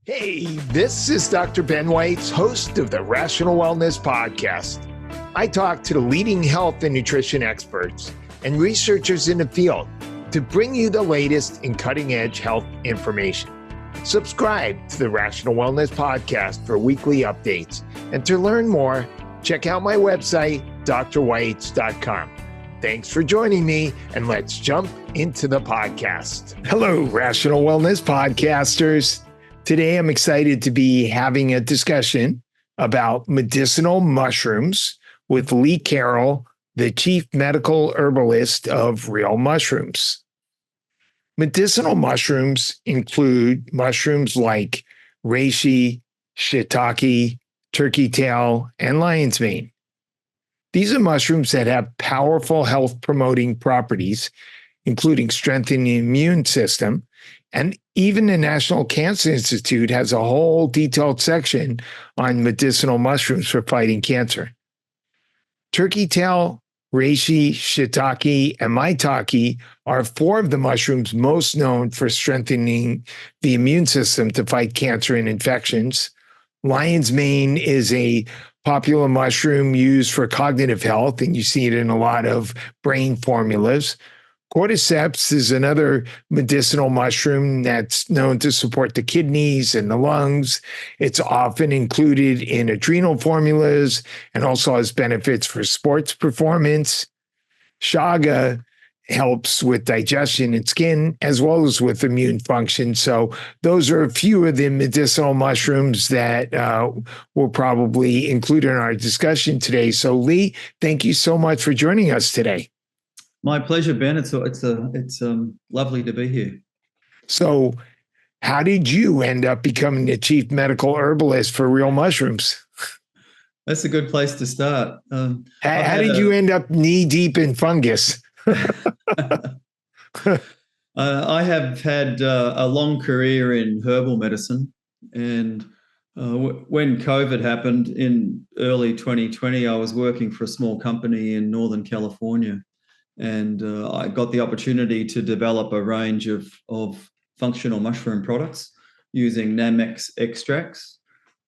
Hey, this is Dr. Ben Weitz, host of the Rational Wellness Podcast. I talk to the leading health and nutrition experts and researchers in the field to bring you the latest in cutting-edge health information. Subscribe to the Rational Wellness Podcast for weekly updates. And to learn more, check out my website, drweitz.com. Thanks for joining me, and let's jump into the podcast. Hello, Rational Wellness Podcasters. Today, I'm excited to be having a discussion about medicinal mushrooms with Lee Carroll, the chief medical herbalist of Real Mushrooms. Medicinal mushrooms include mushrooms like reishi, shiitake, turkey tail, and lion's mane. These are mushrooms that have powerful health-promoting properties, including strengthening the immune system. And even the National Cancer Institute has a whole detailed section on medicinal mushrooms for fighting cancer. Turkey tail, reishi, shiitake, and maitake are four of the mushrooms most known for strengthening the immune system to fight cancer and infections. Lion's mane is a popular mushroom used for cognitive health, and you see it in a lot of brain formulas. Cordyceps is another medicinal mushroom that's known to support the kidneys and the lungs. It's often included in adrenal formulas and also has benefits for sports performance. Chaga helps with digestion and skin as well as with immune function. So those are a few of the medicinal mushrooms that we'll probably include in our discussion today. So Lee, thank you so much for joining us today. My pleasure, Ben. It's lovely to be here. So how did you end up becoming the chief medical herbalist for Real Mushrooms? That's a good place to start. How did you end up knee deep in fungus? I have had a long career in herbal medicine. And when COVID happened in early 2020, I was working for a small company in Northern California. And I got the opportunity to develop a range of functional mushroom products using Namex extracts.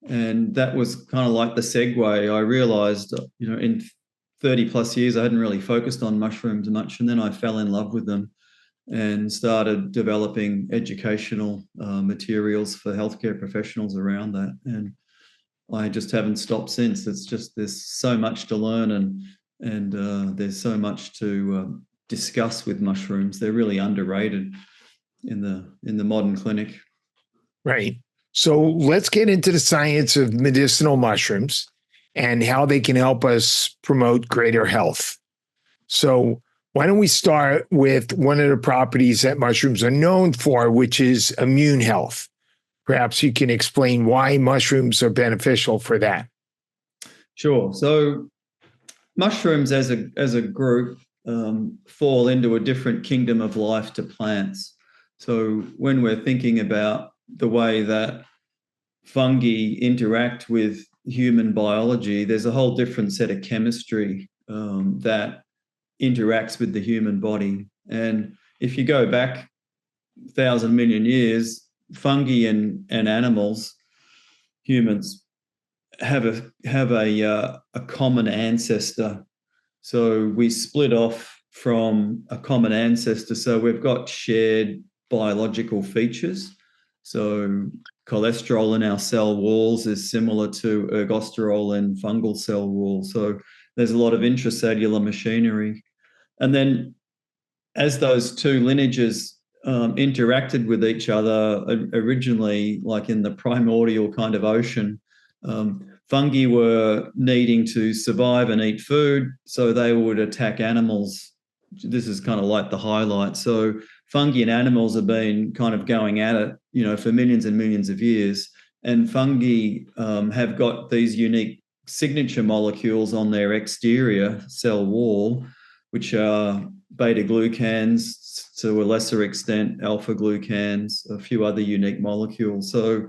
And that was kind of like the segue. I realized, in 30 plus years, I hadn't really focused on mushrooms much. And then I fell in love with them and started developing educational materials for healthcare professionals around that. And I just haven't stopped since. It's just, there's so much to learn and there's so much to discuss with mushrooms. They're really underrated in the modern clinic. Right. So let's get into the science of medicinal mushrooms and how they can help us promote greater health. So why don't we start with one of the properties that mushrooms are known for, which is immune health. Perhaps you can explain why mushrooms are beneficial for that. Sure. So mushrooms as a group fall into a different kingdom of life to plants. So when we're thinking about the way that fungi interact with human biology, there's a whole different set of chemistry that interacts with the human body. And if you go back 1,000 million years, fungi and animals, humans, have a common ancestor. So we split off from a common ancestor. So we've got shared biological features. So cholesterol in our cell walls is similar to ergosterol in fungal cell walls. So there's a lot of intracellular machinery. And then as those two lineages interacted with each other originally, like in the primordial kind of ocean, fungi were needing to survive and eat food, so they would attack animals. This is kind of like the highlight. So fungi and animals have been kind of going at it, for millions and millions of years. And fungi have got these unique signature molecules on their exterior cell wall, which are beta-glucans, to a lesser extent, alpha-glucans, a few other unique molecules. So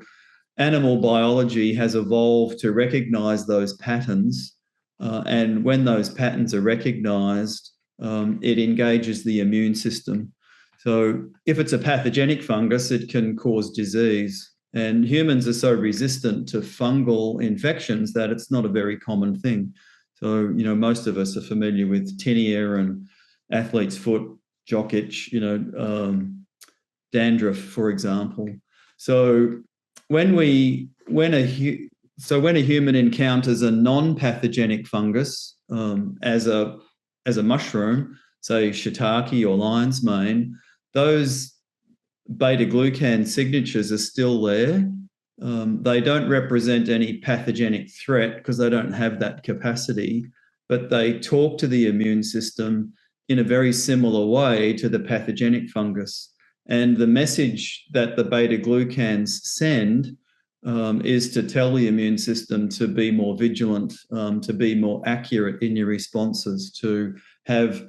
animal biology has evolved to recognize those patterns. And when those patterns are recognized, it engages the immune system. So if it's a pathogenic fungus, it can cause disease. And humans are so resistant to fungal infections that it's not a very common thing. So, most of us are familiar with tinea and athlete's foot, jock itch, dandruff, for example. So when a human encounters a non-pathogenic fungus as a mushroom, say shiitake or lion's mane, those beta-glucan signatures are still there. They don't represent any pathogenic threat because they don't have that capacity, but they talk to the immune system in a very similar way to the pathogenic fungus. And the message that the beta-glucans send is to tell the immune system to be more vigilant, to be more accurate in your responses, to have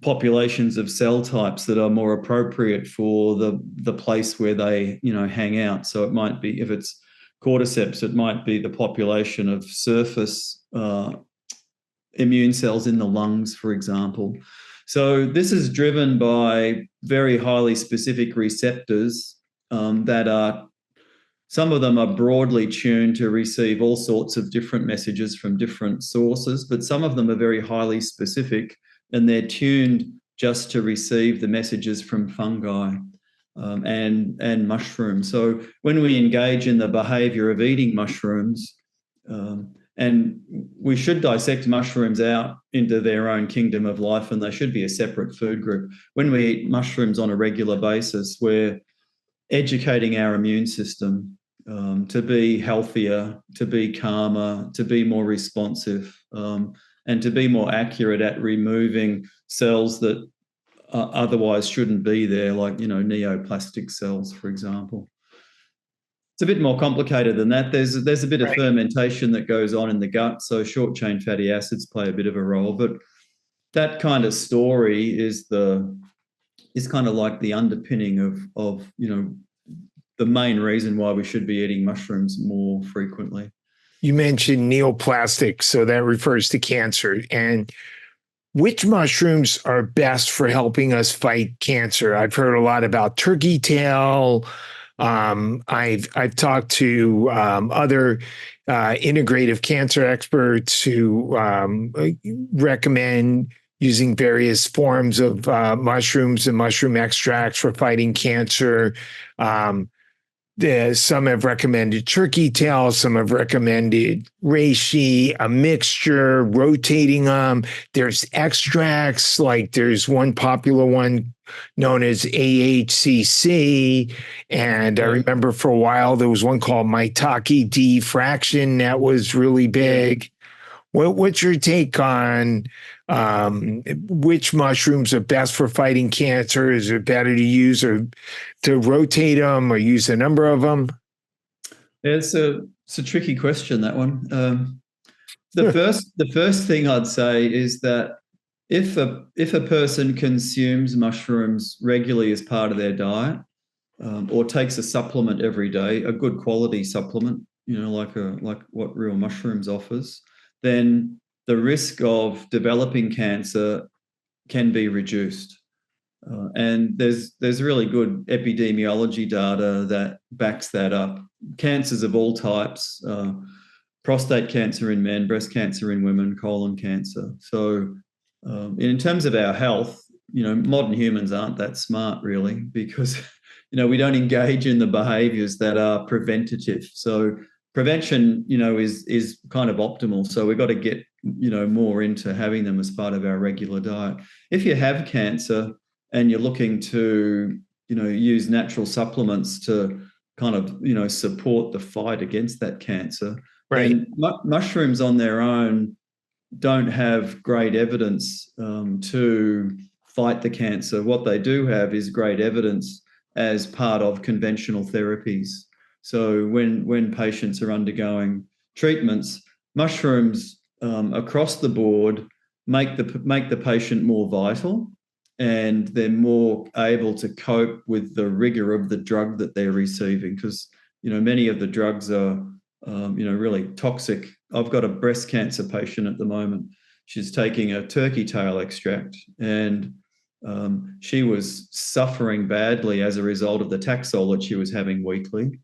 populations of cell types that are more appropriate for the place where they hang out. So it might be, if it's cordyceps, it might be the population of surface immune cells in the lungs, for example. So this is driven by very highly specific receptors that are, some of them are broadly tuned to receive all sorts of different messages from different sources, but some of them are very highly specific and they're tuned just to receive the messages from fungi and mushrooms. So when we engage in the behavior of eating mushrooms, and we should dissect mushrooms out into their own kingdom of life, and they should be a separate food group. When we eat mushrooms on a regular basis, we're educating our immune system to be healthier, to be calmer, to be more responsive, and to be more accurate at removing cells that otherwise shouldn't be there, like, neoplastic cells, for example. It's a bit more complicated than that. There's a bit of fermentation that goes on in the gut, so short-chain fatty acids play a bit of a role. But that kind of story is kind of like the underpinning of the main reason why we should be eating mushrooms more frequently. You mentioned neoplastic, so that refers to cancer. And which mushrooms are best for helping us fight cancer? I've heard a lot about turkey tail. I've talked to other integrative cancer experts who recommend using various forms of mushrooms and mushroom extracts for fighting cancer. Some have recommended turkey tail, some have recommended reishi, a mixture, rotating them. There's extracts, like there's one popular one known as AHCC. And I remember for a while, there was one called Maitake D fraction that was really big. What's your take on which mushrooms are best for fighting cancer? Is it better to use or to rotate them or use a number of them? It's a tricky question, that one. The first thing I'd say is that if a person consumes mushrooms regularly as part of their diet, or takes a supplement every day, a good quality supplement, like what Real Mushrooms offers, then the risk of developing cancer can be reduced. And there's really good epidemiology data that backs that up. Cancers of all types, prostate cancer in men, breast cancer in women, colon cancer. So in terms of our health, modern humans aren't that smart, really, because, we don't engage in the behaviors that are preventative. So prevention, is kind of optimal. So we've got to get, more into having them as part of our regular diet. If you have cancer and you're looking to, use natural supplements to kind of, support the fight against that cancer, then mushrooms on their own don't have great evidence to fight the cancer. What they do have is great evidence as part of conventional therapies. So when patients are undergoing treatments, mushrooms across the board make the patient more vital, and they're more able to cope with the rigor of the drug that they're receiving, because many of the drugs are really toxic. I've got a breast cancer patient at the moment. She's taking a turkey tail extract, and she was suffering badly as a result of the Taxol that she was having weekly.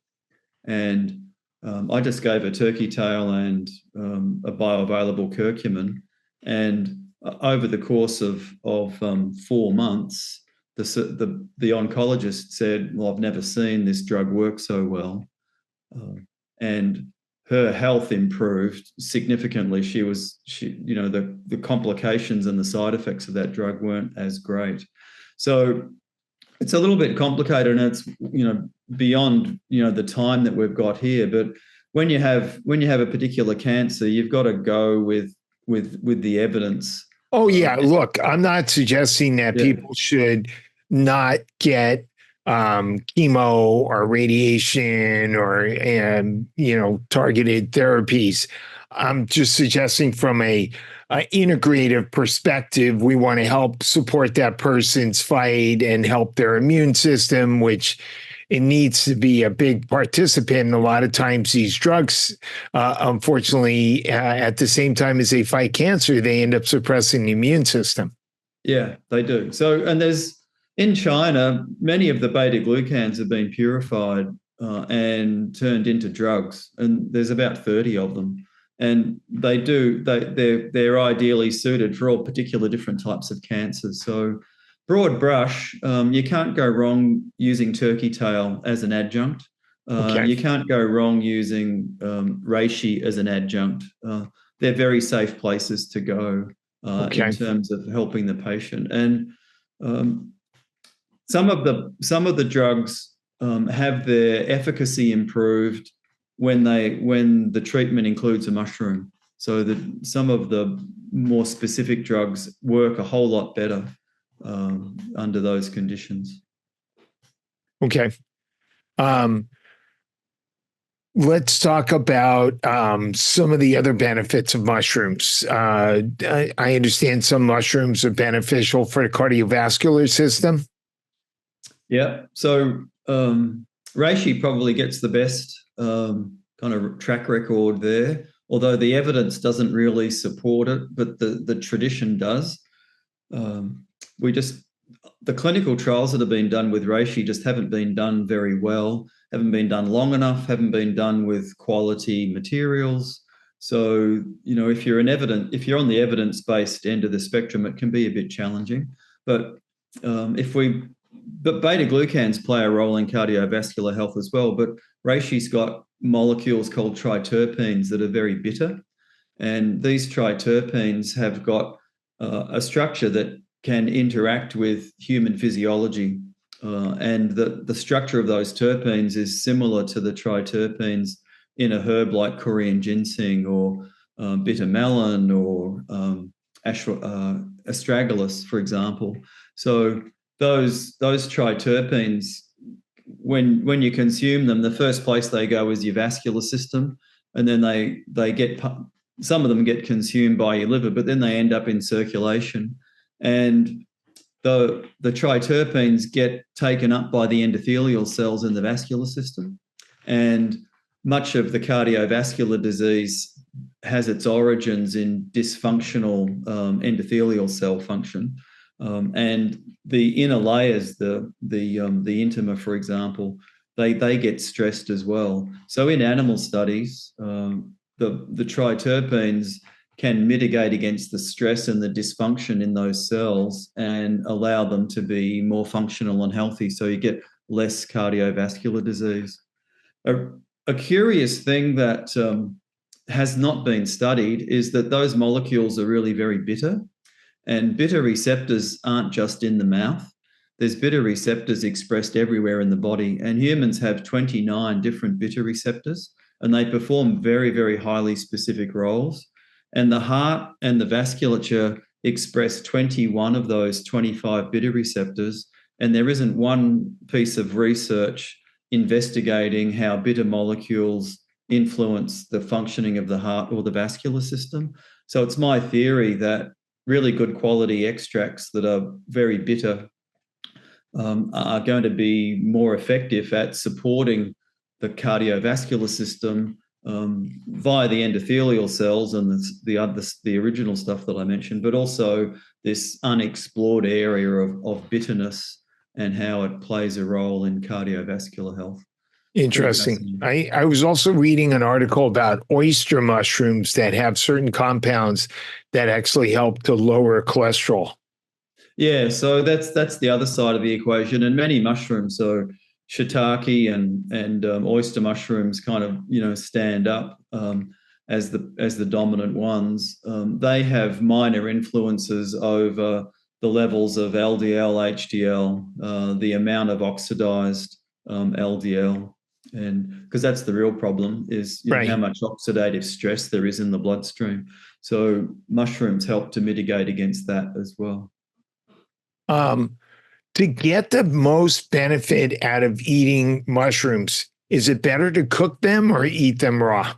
And I just gave a turkey tail and a bioavailable curcumin. And over the course of 4 months, the oncologist said, well, I've never seen this drug work so well. And her health improved significantly. The complications and the side effects of that drug weren't as great. So it's a little bit complicated, and it's beyond the time that we've got here. But when you have a particular cancer, you've got to go with the evidence. Oh yeah, look, I'm not suggesting that people should not get chemo or radiation or targeted therapies. I'm just suggesting from a integrative perspective, we want to help support that person's fight and help their immune system, which it needs to be a big participant. And a lot of times these drugs, unfortunately, at the same time as they fight cancer, they end up suppressing the immune system. Yeah, they do. So, and in China, many of the beta-glucans have been purified and turned into drugs, and there's about 30 of them. And they're ideally suited for all particular different types of cancers. So broad brush, you can't go wrong using turkey tail as an adjunct. Okay. You can't go wrong using reishi as an adjunct. They're very safe places to go in terms of helping the patient. And some of the drugs have their efficacy improved when the treatment includes a mushroom. So that some of the more specific drugs work a whole lot better under those conditions. Okay. Let's talk about some of the other benefits of mushrooms. I understand some mushrooms are beneficial for the cardiovascular system. Yeah. So reishi probably gets the best kind of track record there, although the evidence doesn't really support it, but the tradition does. The clinical trials that have been done with reishi just haven't been done very well, haven't been done long enough, haven't been done with quality materials. So, if you're on the evidence-based end of the spectrum, it can be a bit challenging. But beta-glucans play a role in cardiovascular health as well. But reishi's got molecules called triterpenes that are very bitter. And these triterpenes have got a structure that can interact with human physiology. And the structure of those terpenes is similar to the triterpenes in a herb like Korean ginseng or bitter melon or astragalus, for example. So those triterpenes, when you consume them, the first place they go is your vascular system, and then some of them get consumed by your liver, but then they end up in circulation. And the triterpenes get taken up by the endothelial cells in the vascular system. And much of the cardiovascular disease has its origins in dysfunctional endothelial cell function. And the inner layers, the intima, for example, they get stressed as well. So in animal studies, the triterpenes can mitigate against the stress and the dysfunction in those cells and allow them to be more functional and healthy. So you get less cardiovascular disease. A curious thing that has not been studied is that those molecules are really very bitter. And bitter receptors aren't just in the mouth. There's bitter receptors expressed everywhere in the body. And humans have 29 different bitter receptors, and they perform very, very highly specific roles. And the heart and the vasculature express 21 of those 25 bitter receptors. And there isn't one piece of research investigating how bitter molecules influence the functioning of the heart or the vascular system. So it's my theory that really good quality extracts that are very bitter are going to be more effective at supporting the cardiovascular system via the endothelial cells and the original stuff that I mentioned, but also this unexplored area of bitterness and how it plays a role in cardiovascular health. Interesting. I was also reading an article about oyster mushrooms that have certain compounds that actually help to lower cholesterol. Yeah, so that's the other side of the equation, and many mushrooms, so shiitake and oyster mushrooms, kind of stand up as the dominant ones. They have minor influences over the levels of LDL, HDL, the amount of oxidized LDL, and because that's the real problem is how much oxidative stress there is in the bloodstream. So mushrooms help to mitigate against that as well. To get the most benefit out of eating mushrooms, is it better to cook them or eat them raw?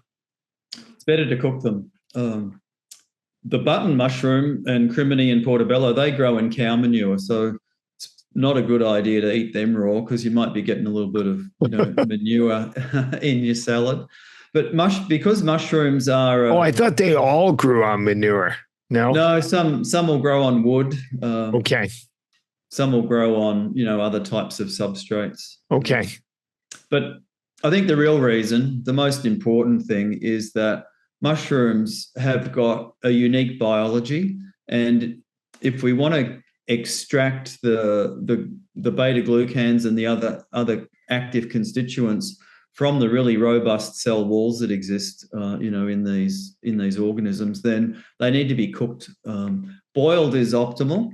It's better to cook them. The button mushroom and crimini and portobello, they grow in cow manure, so it's not a good idea to eat them raw because you might be getting a little bit of manure in your salad. But because mushrooms are... I thought they all grew on manure. No, some will grow on wood. Okay. Some will grow on, other types of substrates. Okay. But I think the real reason, the most important thing, is that mushrooms have got a unique biology. And if we want to extract the beta-glucans and the other active constituents from the really robust cell walls that exist, in these organisms, then they need to be cooked. Boiled is optimal.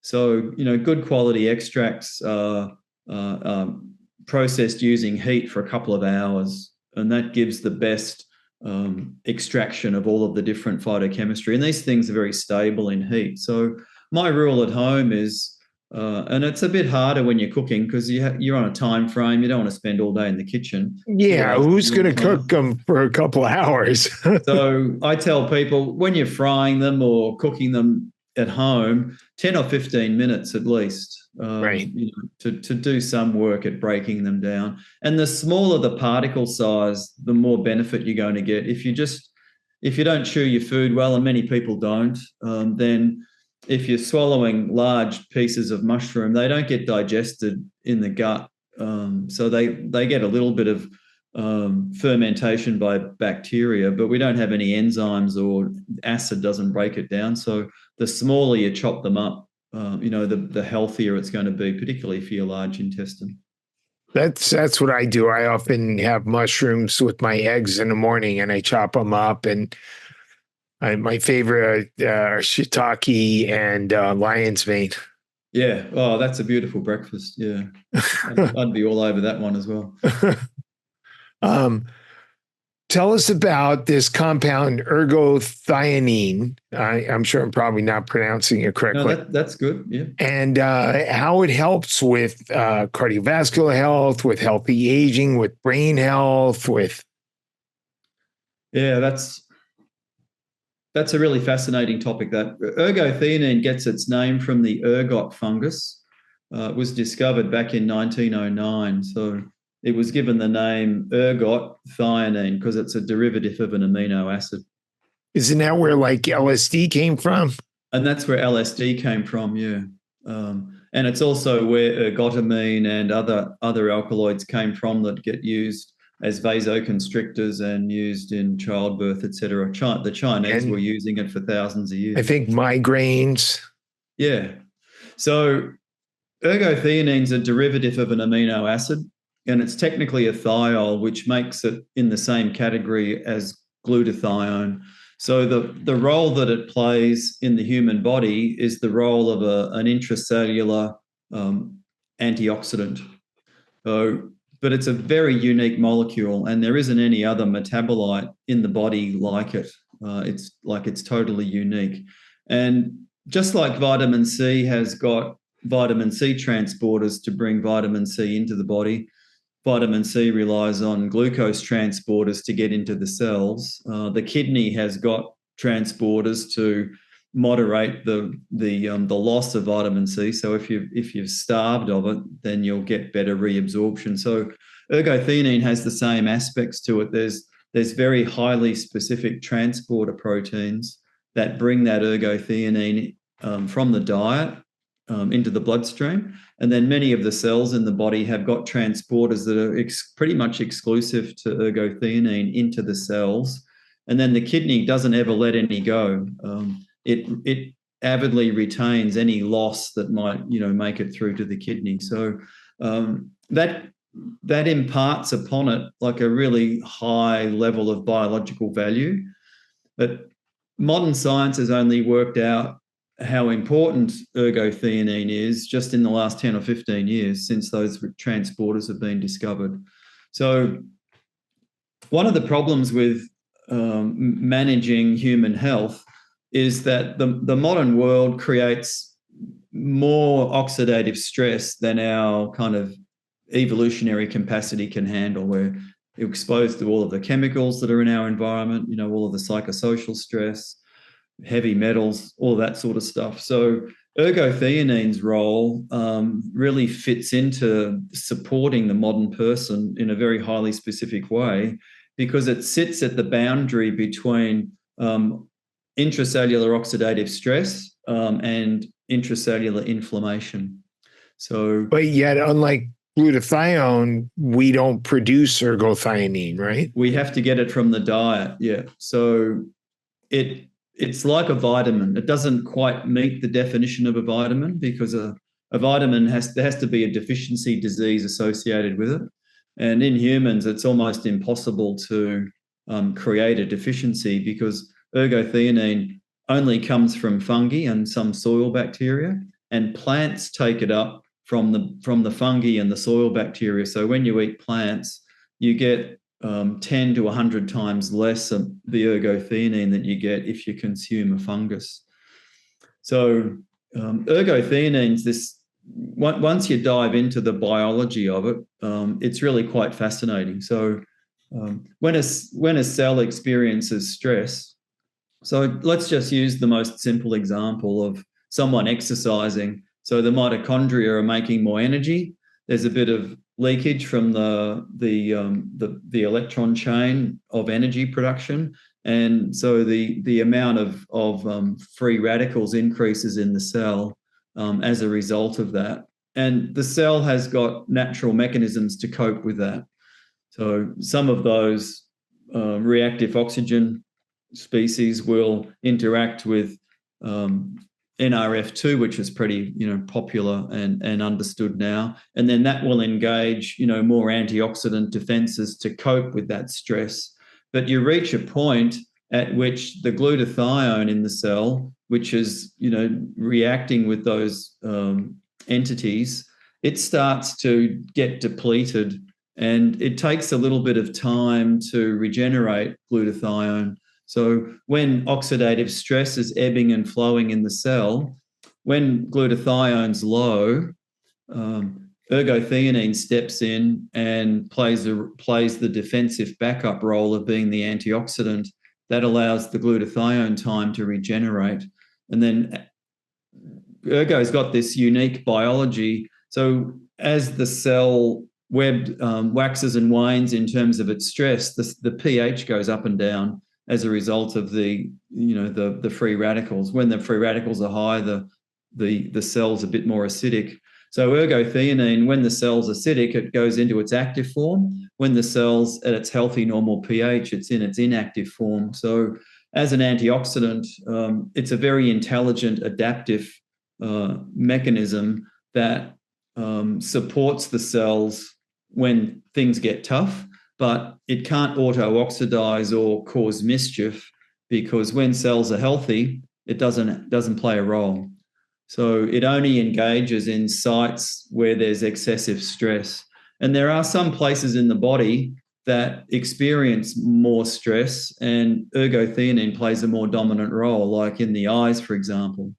So, good quality extracts are processed using heat for a couple of hours, and that gives the best extraction of all of the different phytochemistry. And these things are very stable in heat. So my rule at home is, and it's a bit harder when you're cooking because you're on a time frame. You don't want to spend all day in the kitchen. Yeah, who's going to cook them for a couple of hours? So I tell people, when you're frying them or cooking them at home, 10 or 15 minutes at least, to do some work at breaking them down. And the smaller the particle size, the more benefit you're going to get. If you don't chew your food well, and many people don't, then if you're swallowing large pieces of mushroom, they don't get digested in the gut. So they get a little bit of fermentation by bacteria, but we don't have any enzymes, or acid doesn't break it down. So the smaller you chop them up, the healthier it's going to be, particularly for your large intestine. That's what I do. I often have mushrooms with my eggs in the morning, and I chop them up. And my favorite are shiitake and lion's mane. Yeah. Oh, that's a beautiful breakfast. Yeah. I'd be all over that one as well. Tell us about this compound ergothionine. I'm sure I'm probably not pronouncing it correctly. No, that's good. Yeah. And how it helps with cardiovascular health, with healthy aging, with brain health, with... Yeah, that's a really fascinating topic. That ergotheanine gets its name from the ergot fungus. It was discovered back in 1909. So it was given the name ergothionine because it's a derivative of an amino acid. Isn't that where like LSD came from? And that's where LSD came from, yeah. And it's also where ergotamine and other alkaloids came from that get used as vasoconstrictors and used in childbirth, etc. The Chinese were using it for thousands of years. I think migraines. Yeah. So ergothionine is a derivative of an amino acid, and it's technically a thiol, which makes it in the same category as glutathione. So the role that it plays in the human body is the role of an intracellular antioxidant. But it's a very unique molecule, and there isn't any other metabolite in the body like it. It's totally unique. And just like vitamin C has got vitamin C transporters to bring vitamin C into the body, vitamin C relies on glucose transporters to get into the cells. The kidney has got transporters to moderate the loss of vitamin C. So if you've starved of it, then you'll get better reabsorption. So ergothionine has the same aspects to it. There's very highly specific transporter proteins that bring that ergothionine from the diet into the bloodstream. And then many of the cells in the body have got transporters that are pretty much exclusive to ergothionine into the cells. And then the kidney doesn't ever let any go. It avidly retains any loss that might, make it through to the kidney. So that imparts upon it like a really high level of biological value. But modern science has only worked out how important ergothionine is just in the last 10 or 15 years since those transporters have been discovered. So one of the problems with managing human health is that the modern world creates more oxidative stress than our kind of evolutionary capacity can handle. We're exposed to all of the chemicals that are in our environment, all of the psychosocial stress, heavy metals, all that sort of stuff. So ergothione's role really fits into supporting the modern person in a very highly specific way, because it sits at the boundary between intracellular oxidative stress and intracellular inflammation. So, but yet, unlike glutathione, we don't produce ergothionine, right? We have to get it from the diet, yeah. So it's like a vitamin. It doesn't quite meet the definition of a vitamin, because a vitamin there has to be a deficiency disease associated with it. And in humans, it's almost impossible to create a deficiency, because ergothionine only comes from fungi and some soil bacteria, and plants take it up from the fungi and the soil bacteria. So when you eat plants, you get 10 to 100 times less of the ergothionine that you get if you consume a fungus. So ergothione's this. Once you dive into the biology of it, it's really quite fascinating. So when a cell experiences stress, so let's just use the most simple example of someone exercising. So the mitochondria are making more energy. There's a bit of leakage from the electron chain of energy production, and so the amount of free radicals increases in the cell as a result of that. And the cell has got natural mechanisms to cope with that. So some of those reactive oxygen species will interact with NRF2, which is pretty popular and understood now, and then that will engage more antioxidant defenses to cope with that stress. But you reach a point at which the glutathione in the cell, which is reacting with those entities, it starts to get depleted, and it takes a little bit of time to regenerate glutathione. So when oxidative stress is ebbing and flowing in the cell, when glutathione's low, ergothionine steps in and plays the defensive backup role of being the antioxidant that allows the glutathione time to regenerate. And then ergo's got this unique biology. So as the cell web waxes and wanes in terms of its stress, the pH goes up and down as a result of the free radicals. When the free radicals are high, the cell's a bit more acidic. So ergothionine, when the cell's acidic, it goes into its active form. When the cell's at its healthy normal pH, it's in its inactive form. So as an antioxidant, it's a very intelligent adaptive mechanism that supports the cells when things get tough, but it can't auto-oxidize or cause mischief, because when cells are healthy, it doesn't play a role. So it only engages in sites where there's excessive stress. And there are some places in the body that experience more stress, and ergothionine plays a more dominant role, like in the eyes, for example,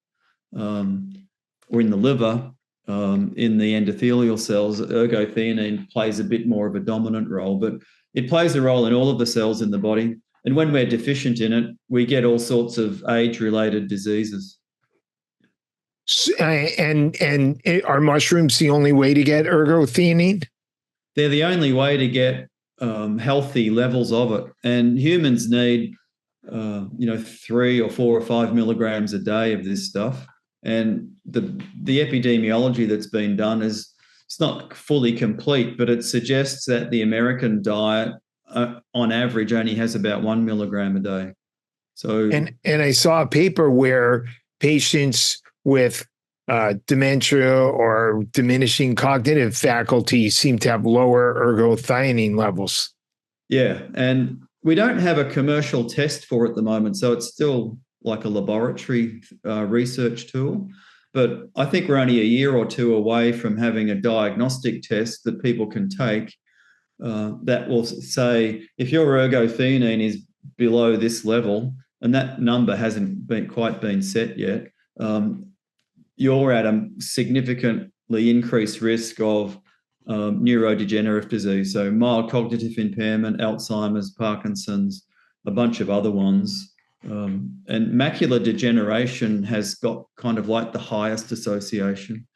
or in the liver, in the endothelial cells. Ergothionine plays a bit more of a dominant role, but it plays a role in all of the cells in the body. And when we're deficient in it, we get all sorts of age-related diseases. And are mushrooms the only way to get ergothionine? They're the only way to get healthy levels of it. And humans need, 3 or 4 or 5 milligrams a day of this stuff. And the epidemiology that's been done it's not fully complete, but it suggests that the American diet on average only has about 1 milligram a day. So, and I saw a paper where patients with dementia or diminishing cognitive faculties seem to have lower ergothionine levels. Yeah, and we don't have a commercial test for it at the moment, so it's still like a laboratory research tool. But I think we're only a year or two away from having a diagnostic test that people can take that will say if your ergothionine is below this level, and that number hasn't quite been set yet, you're at a significantly increased risk of neurodegenerative disease. So mild cognitive impairment, Alzheimer's, Parkinson's, a bunch of other ones. And macular degeneration has got kind of like the highest association.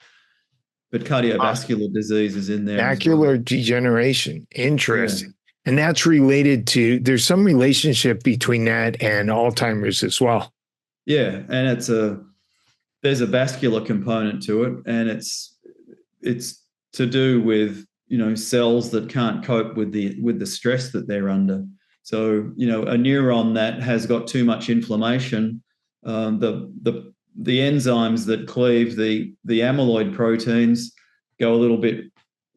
But cardiovascular disease is in there. Macular degeneration. Interesting. Yeah. And that's related to, there's some relationship between that and Alzheimer's as well. Yeah. And there's a vascular component to it. And it's to do with, cells that can't cope with the stress that they're under. So, a neuron that has got too much inflammation, the enzymes that cleave the amyloid proteins go a little bit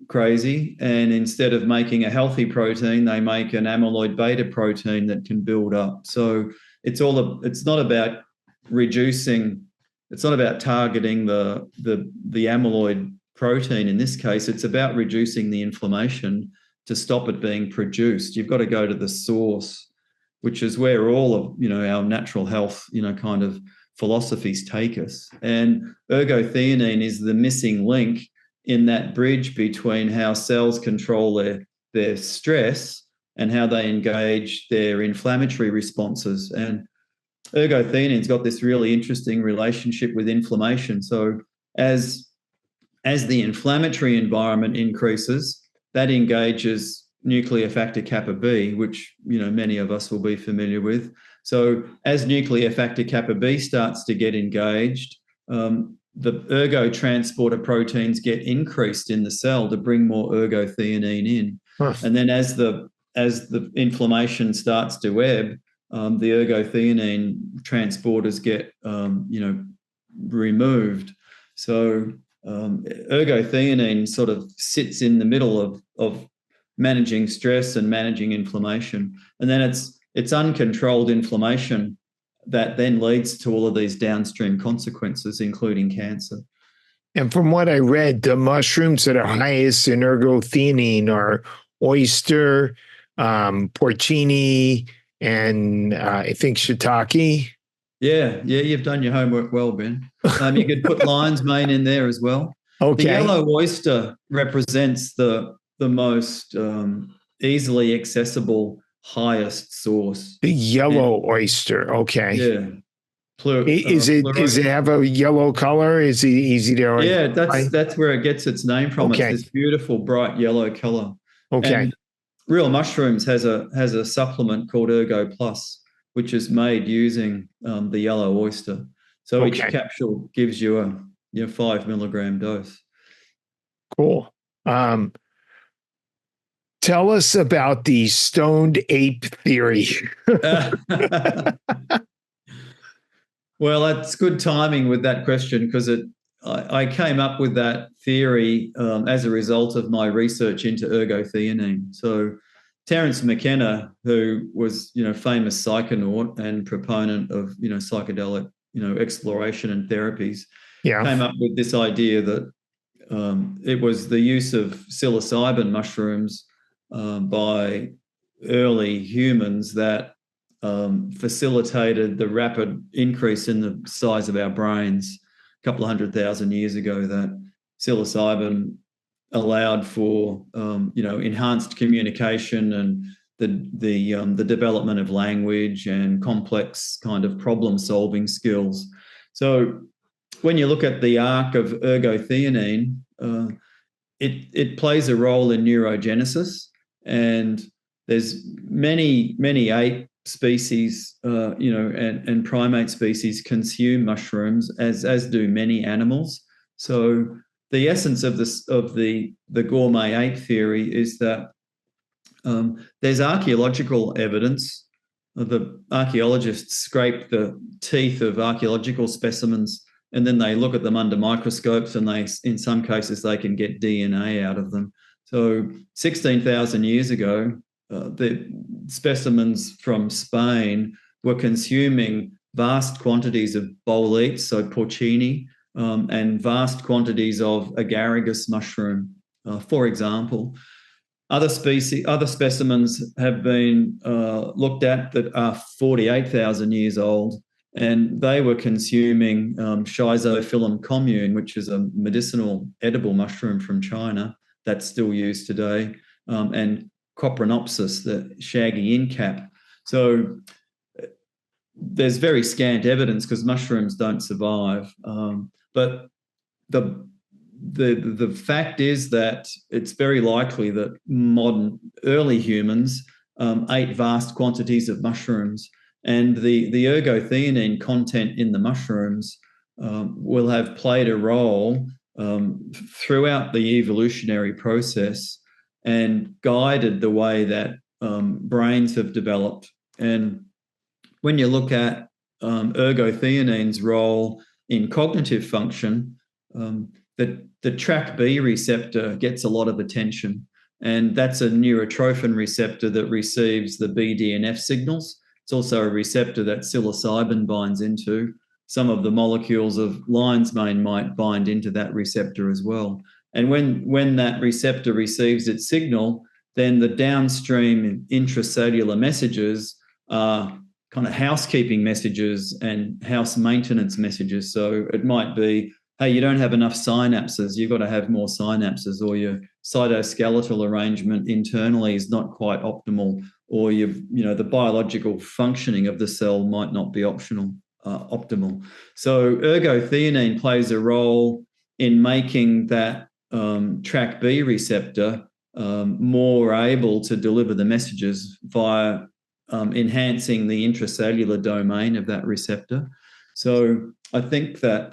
crazy, and instead of making a healthy protein, they make an amyloid beta protein that can build up. So it's not about reducing, it's not about targeting the amyloid protein in this case. It's about reducing the inflammation to stop it being produced. You've got to go to the source, which is where all of our natural health kind of philosophies take us. And ergothionine is the missing link in that bridge between how cells control their stress and how they engage their inflammatory responses. And ergothione's got this really interesting relationship with inflammation. So as the inflammatory environment increases, that engages nuclear factor kappa B, which many of us will be familiar with. So as nuclear factor kappa B starts to get engaged, the ergo transporter proteins get increased in the cell to bring more ergothionine in. Huh. And then as the inflammation starts to ebb, the ergothionine transporters get removed. So ergothionine sort of sits in the middle of managing stress and managing inflammation. And then it's uncontrolled inflammation that then leads to all of these downstream consequences, including cancer. And from what I read, the mushrooms that are highest in ergothionine are oyster, porcini, and I think shiitake. Yeah, you've done your homework well, Ben. You could put lion's mane in there as well. Okay. The yellow oyster represents the most easily accessible highest source. The yellow oyster. Okay. Yeah. Does it have a yellow color? Is it easy to? Yeah, that's where it gets its name from. Okay. It's this beautiful bright yellow color. Okay. And Real Mushrooms has a supplement called Ergo Plus, which is made using the yellow oyster. So each capsule gives you a 5 milligram dose. Cool. Tell us about the stoned ape theory. Well, that's good timing with that question, because I came up with that theory as a result of my research into ergothionine. So Terence McKenna, who was famous psychonaut and proponent of psychedelic exploration and therapies, came up with this idea that it was the use of psilocybin mushrooms by early humans that facilitated the rapid increase in the size of our brains a couple of 100,000 years ago. That psilocybin allowed for enhanced communication and the development of language and complex kind of problem solving skills. So when you look at the arc of ergothionine, it plays a role in neurogenesis, and there's many ape species, and primate species consume mushrooms, as do many animals. So the essence of the gourmet ape theory is that there's archaeological evidence. The archaeologists scrape the teeth of archaeological specimens, and then they look at them under microscopes, and in some cases, they can get DNA out of them. So 16,000 years ago, the specimens from Spain were consuming vast quantities of boletes, so porcini, and vast quantities of agaricus mushroom, for example. Other specimens have been looked at that are 48,000 years old, and they were consuming Schizophyllum commune, which is a medicinal edible mushroom from China that's still used today, and Coprinopsis, the shaggy incap. So there's very scant evidence because mushrooms don't survive. But the fact is that it's very likely that modern early humans ate vast quantities of mushrooms, and the ergothionine content in the mushrooms will have played a role throughout the evolutionary process and guided the way that brains have developed. And when you look at ergothione's role in cognitive function, the TrkB receptor gets a lot of attention, and that's a neurotrophin receptor that receives the BDNF signals. It's also a receptor that psilocybin binds into. Some of the molecules of lion's mane might bind into that receptor as well. And when that receptor receives its signal, then the downstream intracellular messages are kind of housekeeping messages and house maintenance messages. So it might be, hey, you don't have enough synapses, you've got to have more synapses, or your cytoskeletal arrangement internally is not quite optimal, or the biological functioning of the cell might not be optimal. So ergothionine plays a role in making that TrkB receptor more able to deliver the messages via enhancing the intracellular domain of that receptor. So I think that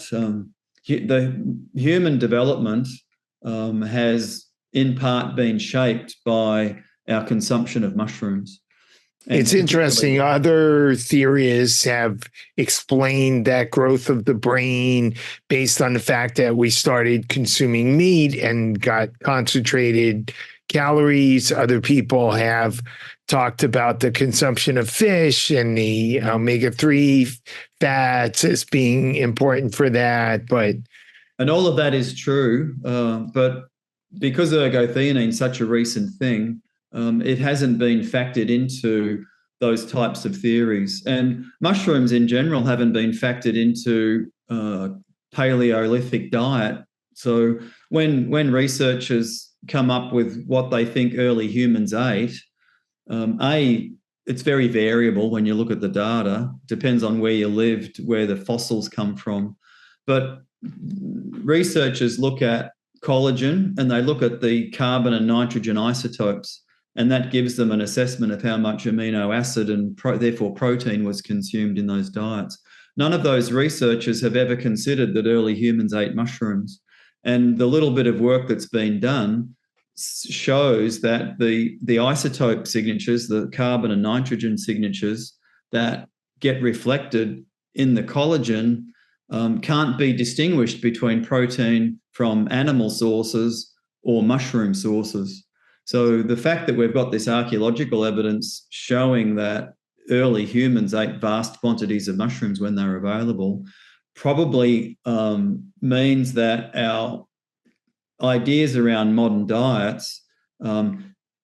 the human development has in part been shaped by our consumption of mushrooms. And it's interesting. Other theorists have explained that growth of the brain based on the fact that we started consuming meat and got concentrated calories. Other people have talked about the consumption of fish and the omega-3 fats as being important for that. And all of that is true, but because ergothionine is such a recent thing, it hasn't been factored into those types of theories. And mushrooms in general haven't been factored into Paleolithic diet. So when researchers come up with what they think early humans ate, it's very variable when you look at the data. Depends on where you lived, where the fossils come from. But researchers look at collagen and they look at the carbon and nitrogen isotopes, and that gives them an assessment of how much amino acid and therefore protein was consumed in those diets. None of those researchers have ever considered that early humans ate mushrooms. And the little bit of work that's been done shows that the isotope signatures, the carbon and nitrogen signatures that get reflected in the collagen can't be distinguished between protein from animal sources or mushroom sources. So the fact that we've got this archaeological evidence showing that early humans ate vast quantities of mushrooms when they were available probably means that our ideas around modern diets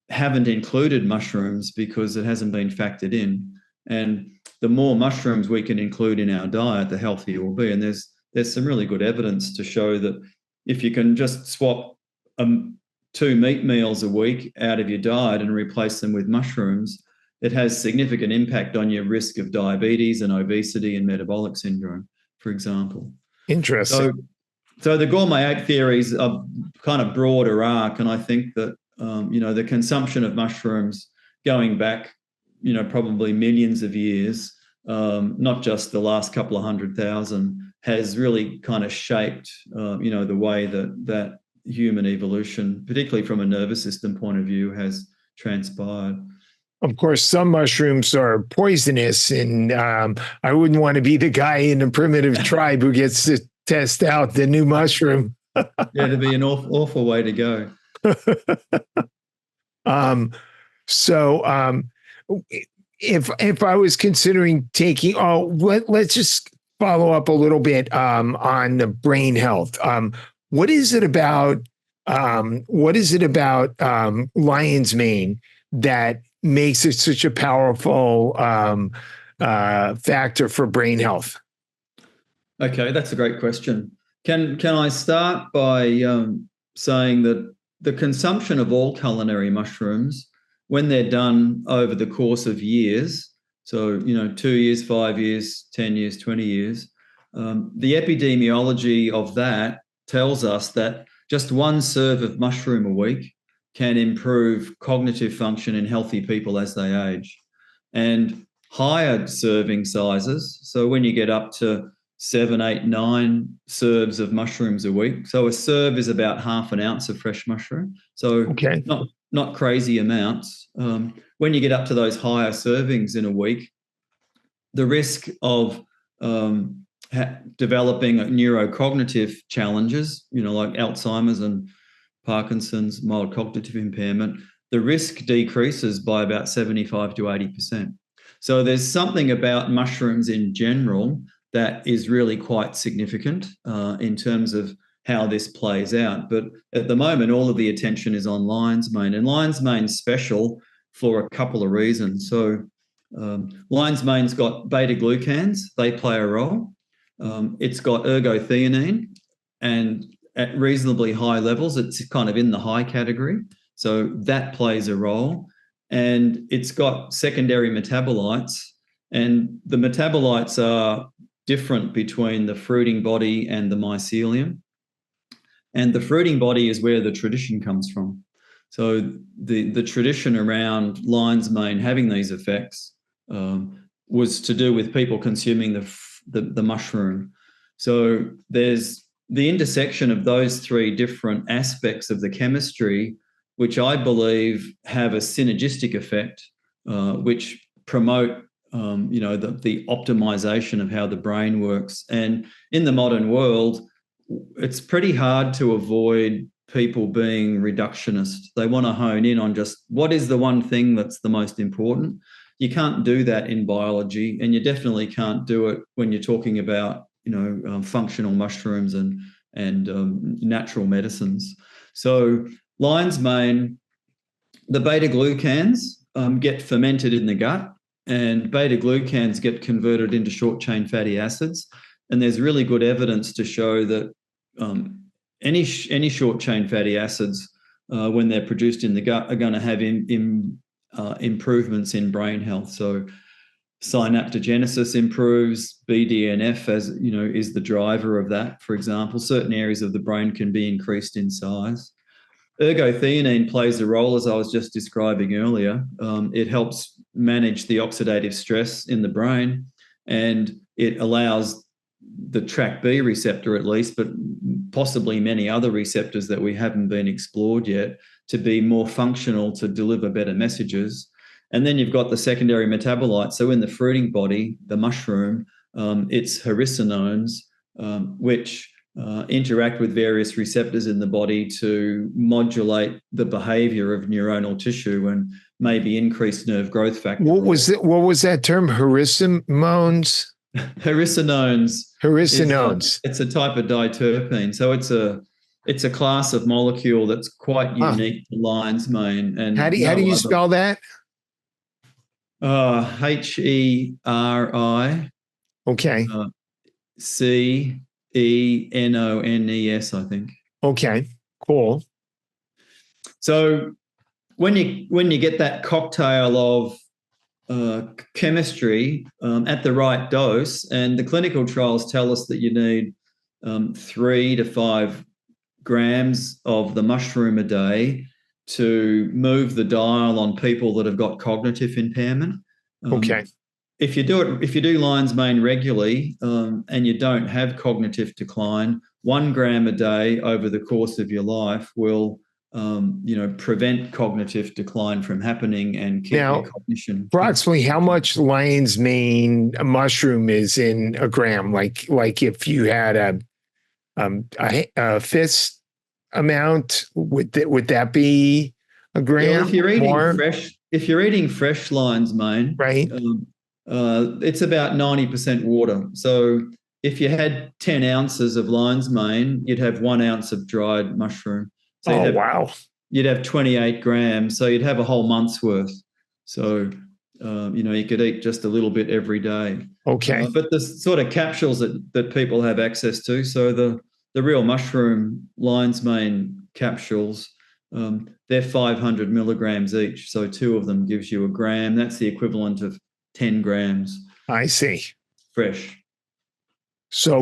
haven't included mushrooms because it hasn't been factored in. And the more mushrooms we can include in our diet, the healthier we'll be. And there's some really good evidence to show that if you can just swap 2 meat meals a week out of your diet and replace them with mushrooms, it has significant impact on your risk of diabetes and obesity and metabolic syndrome, for example. Interesting. So the gourmet ape theories are kind of broader arc, and I think that the consumption of mushrooms going back probably millions of years, not just the last couple of 100,000, has really kind of shaped, the way that human evolution, particularly from a nervous system point of view, has transpired. Of course, some mushrooms are poisonous, and I wouldn't want to be the guy in a primitive tribe who gets to test out the new mushroom. Yeah, it'd be an awful way to go. So if I was considering taking, let's just follow up a little bit on the brain health. What is it about lion's mane that makes it such a powerful factor for brain health? Okay, that's a great question. Can I start by saying that the consumption of all culinary mushrooms, when they're done over the course of years, so 2 years, 5 years, 10 years, 20 years, the epidemiology of that tells us that just one serve of mushroom a week can improve cognitive function in healthy people as they age. And higher serving sizes, so when you get up to 7, 8, 9 serves of mushrooms a week. So a serve is about half an ounce of fresh mushroom. So okay. not crazy amounts. When you get up to those higher servings in a week, the risk of developing neurocognitive challenges, like Alzheimer's and Parkinson's, mild cognitive impairment, the risk decreases by about 75 to 80%. So there's something about mushrooms in general that is really quite significant in terms of how this plays out. But at the moment, all of the attention is on lion's mane, and lion's mane's special for a couple of reasons. So lion's mane's got beta-glucans. They play a role. It's got ergotheanine, and at reasonably high levels, it's kind of in the high category. So that plays a role. And it's got secondary metabolites, and the metabolites are different between the fruiting body and the mycelium. And the fruiting body is where the tradition comes from. So the tradition around lion's mane having these effects was to do with people consuming the mushroom. So there's the intersection of those three different aspects of the chemistry, which I believe have a synergistic effect, which promote the optimization of how the brain works. And in the modern world, it's pretty hard to avoid people being reductionist. They want to hone in on just what is the one thing that's the most important. You can't do that in biology, and you definitely can't do it when you're talking about functional mushrooms and natural medicines. So lion's mane, the beta-glucans get fermented in the gut, and beta-glucans get converted into short-chain fatty acids. And there's really good evidence to show that any short-chain fatty acids, when they're produced in the gut, are going to have improvements in brain health. So synaptogenesis improves, BDNF is the driver of that. For example, certain areas of the brain can be increased in size. Ergothionine plays a role, as I was just describing earlier. It helps manage the oxidative stress in the brain, and it allows the TrkB receptor, at least, but possibly many other receptors that we haven't been explored yet, to be more functional to deliver better messages. And then you've got the secondary metabolites. So in the fruiting body, the mushroom, it's hericinones, which interact with various receptors in the body to modulate the behavior of neuronal tissue and maybe increase nerve growth factor. What was that term? Hericinones? Hericinones. It's a type of diterpene. So it's a class of molecule that's quite unique to lion's mane. And how do you spell that? Heri. Okay. Cenones, I think. Okay, cool. So when you get that cocktail of chemistry at the right dose, and the clinical trials tell us that you need 3 to 5 grams of the mushroom a day to move the dial on people that have got cognitive impairment. Okay. If you do lion's mane regularly, and you don't have cognitive decline, 1 gram a day over the course of your life will prevent cognitive decline from happening and keep your cognition. Approximately how much lion's mane mushroom is in a gram? Like if you had a fist amount, would that be a gram? Yeah, if you're eating fresh lion's mane, right? It's about 90% water. So if you had 10 ounces of lion's mane, you'd have 1 ounce of dried mushroom. So wow. You'd have 28 grams. So you'd have a whole month's worth. So, you could eat just a little bit every day. Okay. But the sort of capsules that people have access to, so the real mushroom lion's mane capsules, they're 500 milligrams each. So 2 of them gives you a gram. That's the equivalent of 10 grams. I see. Fresh. So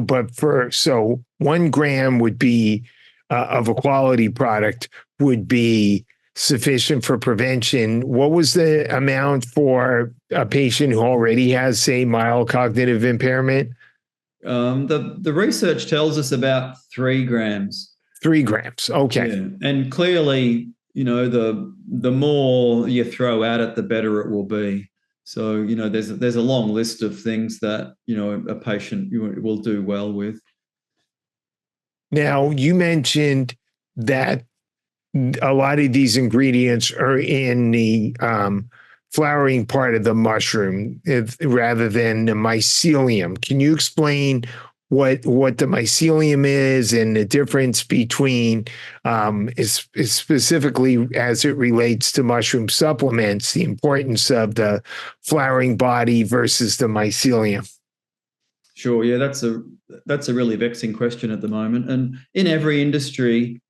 1 gram would be of a quality product would be sufficient for prevention. What was the amount for a patient who already has, say, mild cognitive impairment? The research tells us about 3 grams. 3 grams. Okay. Yeah. And clearly, the more you throw at it, the better it will be. So, there's a long list of things that, a patient will do well with. Now, you mentioned that a lot of these ingredients are in the flowering part of the mushroom rather than the mycelium. Can you explain what the mycelium is and the difference between, is specifically as it relates to mushroom supplements, the importance of the flowering body versus the mycelium? Sure. Yeah, that's a really vexing question at the moment. And in every industry,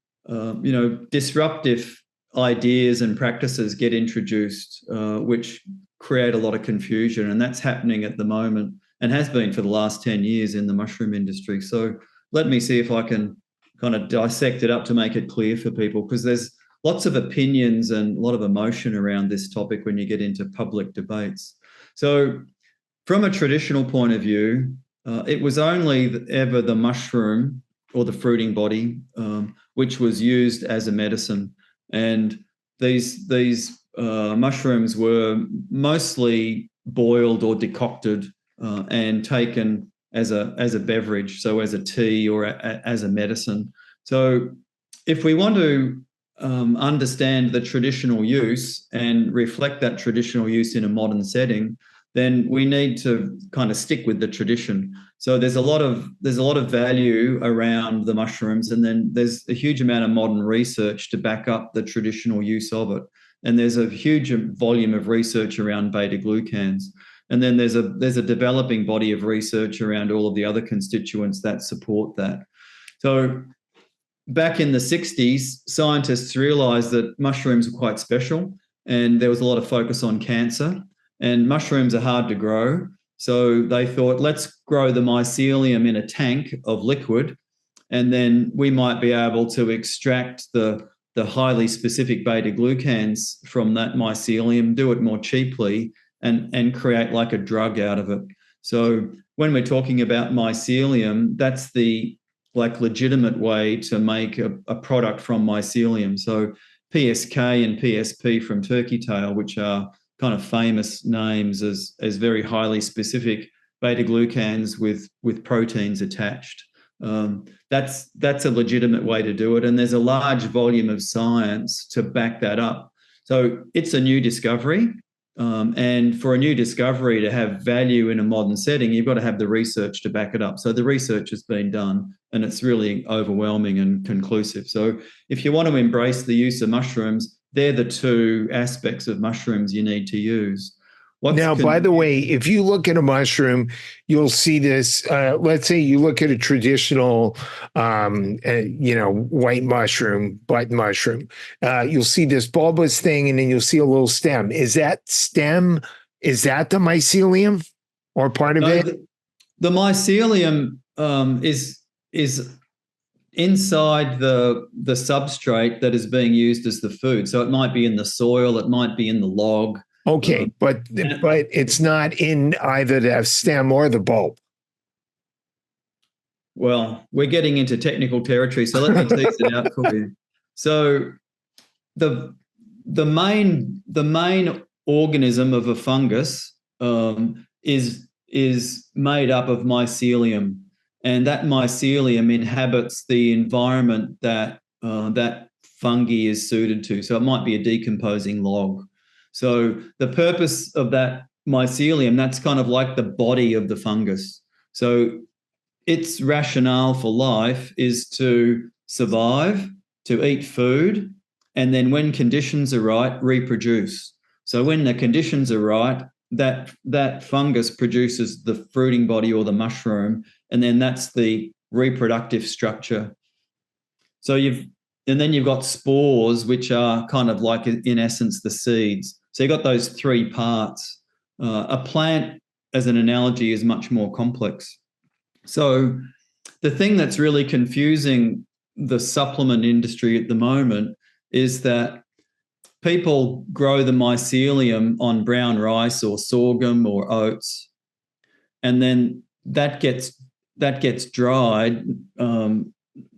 disruptive ideas and practices get introduced, which create a lot of confusion. And that's happening at the moment and has been for the last 10 years in the mushroom industry. So let me see if I can kind of dissect it up to make it clear for people, because there's lots of opinions and a lot of emotion around this topic when you get into public debates. So from a traditional point of view, it was only ever the mushroom or the fruiting body, which was used as a medicine. And these mushrooms were mostly boiled or decocted and taken as a beverage, so as a tea or as a medicine. So if we want to understand the traditional use and reflect that traditional use in a modern setting, then we need to kind of stick with the tradition. So there's a lot of value around the mushrooms, and then there's a huge amount of modern research to back up the traditional use of it. And there's a huge volume of research around beta-glucans. And then there's a developing body of research around all of the other constituents that support that. So back in the 60s, scientists realized that mushrooms were quite special, and there was a lot of focus on cancer. And mushrooms are hard to grow. So they thought, let's grow the mycelium in a tank of liquid, and then we might be able to extract the highly specific beta-glucans from that mycelium, do it more cheaply, and create like a drug out of it. So when we're talking about mycelium, that's the legitimate way to make a product from mycelium. So PSK and PSP from turkey tail, which are kind of famous names as very highly specific beta-glucans with proteins attached. That's a legitimate way to do it. And there's a large volume of science to back that up. So it's a new discovery. And for a new discovery to have value in a modern setting, you've got to have the research to back it up. So the research has been done, and it's really overwhelming and conclusive. So if you want to embrace the use of mushrooms, they're the 2 aspects of mushrooms you need to use. By the way, if you look at a mushroom, you'll see this. Let's say you look at a traditional, white mushroom, button mushroom. You'll see this bulbous thing, and then you'll see a little stem. Is that stem? Is that the mycelium, or part of it? The mycelium is inside the substrate that is being used as the food. So it might be in the soil, it might be in the log. Okay, but it's not in either the stem or the bulb. Well, we're getting into technical territory, so let me tease it out for you. So the main organism of a fungus is made up of mycelium, and that mycelium inhabits the environment that that fungi is suited to. So it might be a decomposing log. So the purpose of that mycelium, that's kind of like the body of the fungus. So its rationale for life is to survive, to eat food, and then when conditions are right, reproduce. So when the conditions are right, that fungus produces the fruiting body or the mushroom, and then that's the reproductive structure. So then you've got spores, which are kind of like, in essence, the seeds. So you've got those three parts. A plant, as an analogy, is much more complex. So the thing that's really confusing the supplement industry at the moment is that people grow the mycelium on brown rice or sorghum or oats, and then that gets dried.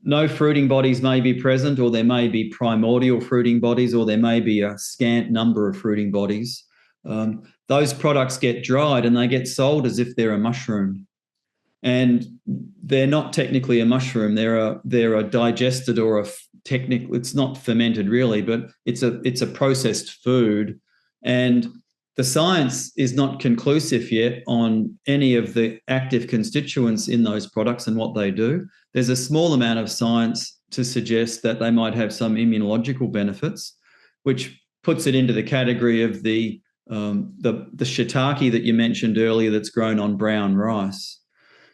No fruiting bodies may be present, or there may be primordial fruiting bodies, or there may be a scant number of fruiting bodies. Those products get dried and they get sold as if they're a mushroom. And they're not technically a mushroom. They're a digested or it's not fermented really, but it's a processed food. And the science is not conclusive yet on any of the active constituents in those products and what they do. There's a small amount of science to suggest that they might have some immunological benefits, which puts it into the category of the shiitake that you mentioned earlier that's grown on brown rice.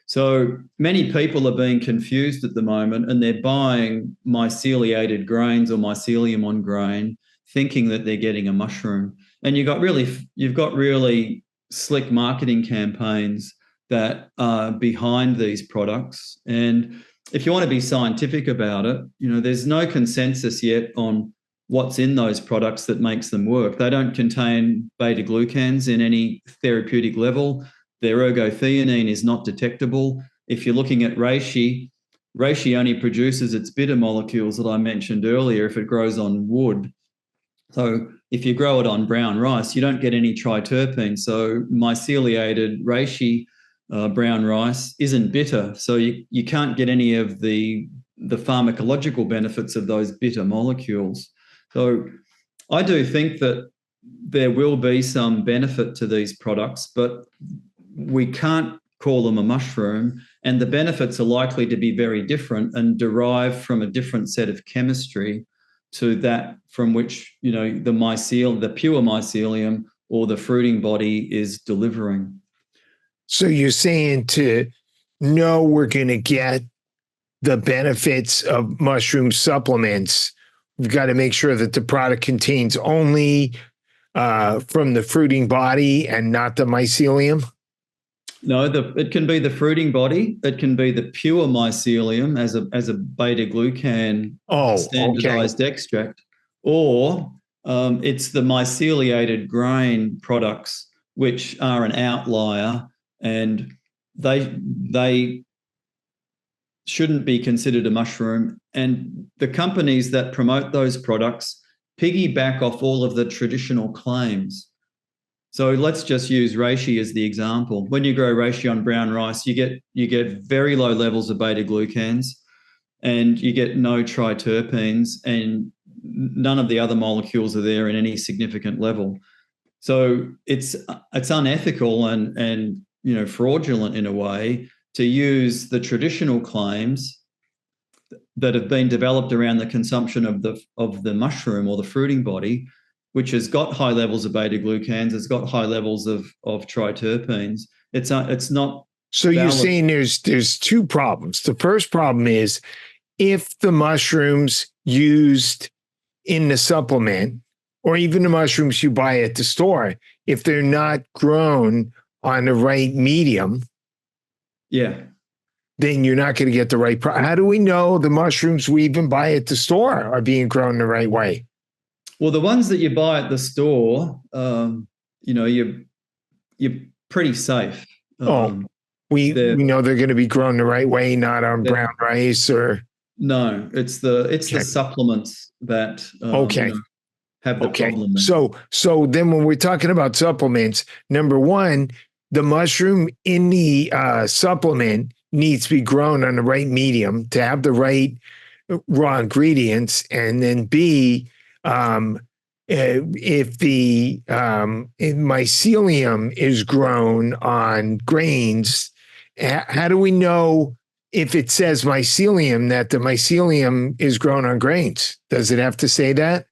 So many people are being confused at the moment, and they're buying myceliated grains or mycelium on grain, thinking that they're getting a mushroom. And you've got really slick marketing campaigns that are behind these products. And if you want to be scientific about it, there's no consensus yet on what's in those products that makes them work. They don't contain beta-glucans in any therapeutic level. Their ergothionine is not detectable. If you're looking at reishi only produces its bitter molecules that I mentioned earlier if it grows on wood. So if you grow it on brown rice, you don't get any triterpenes. So myceliated reishi brown rice isn't bitter. So you can't get any of the pharmacological benefits of those bitter molecules. So I do think that there will be some benefit to these products, but we can't call them a mushroom, and the benefits are likely to be very different and derive from a different set of chemistry to that from which the pure mycelium or the fruiting body is delivering. So you're saying to know we're going to get the benefits of mushroom supplements, we've got to make sure that the product contains only from the fruiting body and not the mycelium? No, it can be the fruiting body. It can be the pure mycelium as a beta-glucan standardized extract, or it's the myceliated grain products, which are an outlier, and they shouldn't be considered a mushroom. And the companies that promote those products piggyback off all of the traditional claims. So let's just use reishi as the example. When you grow reishi on brown rice, you get very low levels of beta-glucans, and you get no triterpenes, and none of the other molecules are there in any significant level. So it's unethical and fraudulent in a way to use the traditional claims that have been developed around the consumption of the mushroom or the fruiting body, which has got high levels of beta-glucans, it's got high levels of triterpenes. It's not. So valid. You're saying there's two problems. The first problem is if the mushrooms used in the supplement, or even the mushrooms you buy at the store, if they're not grown on the right medium, then you're not going to get the right product. How do we know the mushrooms we even buy at the store are being grown the right way? Well, the ones that you buy at the store, you're pretty safe. We know they're going to be grown the right way, not on brown rice or. No, it's the supplements that have the problem. So then when we're talking about supplements, number one, the mushroom in the supplement needs to be grown on the right medium to have the right raw ingredients. And then B, if the mycelium is grown on grains, how do we know if it says mycelium that the mycelium is grown on grains? Does it have to say that?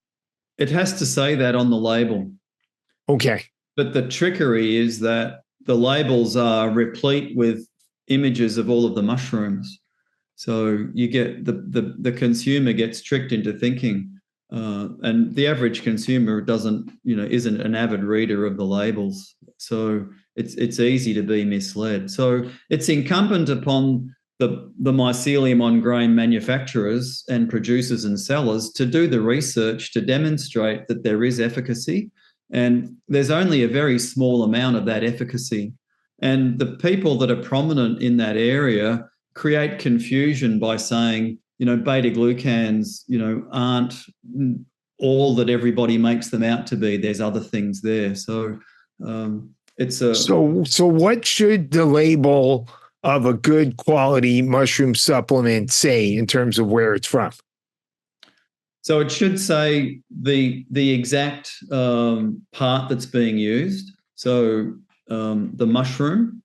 It has to say that on the label. Okay. But the trickery is that the labels are replete with images of all of the mushrooms. So you get the consumer gets tricked into thinking, and the average consumer isn't an avid reader of the labels. So it's easy to be misled. So it's incumbent upon the mycelium on grain manufacturers and producers and sellers to do the research to demonstrate that there is efficacy, and there's only a very small amount of that efficacy. And the people that are prominent in that area create confusion by saying, beta-glucans, aren't all that everybody makes them out to be. There's other things there. So So what should the label of a good quality mushroom supplement say in terms of where it's from? So it should say the exact part that's being used. So the mushroom